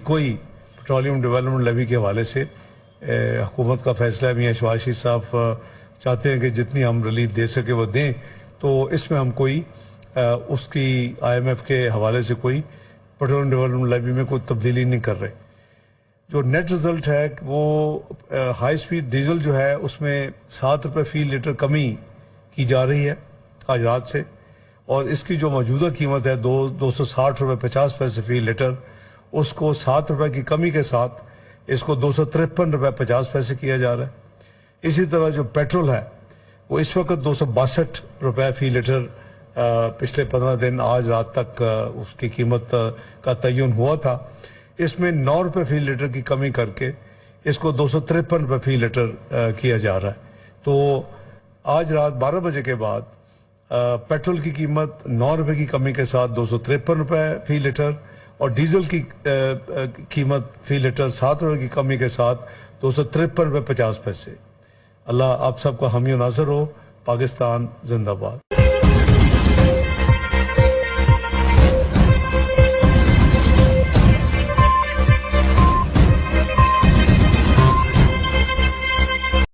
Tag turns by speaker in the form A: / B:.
A: कोई petroleum development levy के हवाले से हुकूमत का फैसला है। मियां शहबाज शरीफ साहब चाहते हैं कि जितनी हम रिलीफ दे सके वो दें, तो इसमें हम कोई उसकी IMF के हवाले से कोई पेट्रोलियम डेवलपमेंट लेवी में कोई तब्दीली नहीं कर रहे। जो नेट रिजल्ट है वो हाई स्पीड डीजल जो है उसमें 7 रुपये फी लीटर कमी की जा रही है आज रात से, और इसकी जो मौजूदा कीमत है 260 रुपये 50 पैसे फी लीटर, उसको 7 रुपये की कमी के साथ इसको 253 रुपये 50 पैसे किया जा रहा है। इसी तरह जो पेट्रोल है वो इस वक्त 262 रुपये फी लीटर पिछले 15 दिन आज रात तक उसकी कीमत का तयन हुआ था। इसमें 9 रुपये फी लीटर की कमी करके इसको 253 रुपये फी लीटर किया जा रहा है। तो आज रात 12 बजे के बाद पेट्रोल की कीमत 9 रुपये की कमी के साथ 253 रुपये फी लीटर, और डीजल की कीमत फी लीटर 7 रुपये की कमी के साथ 253 रुपये 50 पैसे। अल्लाह आप सबका हामी नासर हो। पाकिस्तान जिंदाबाद।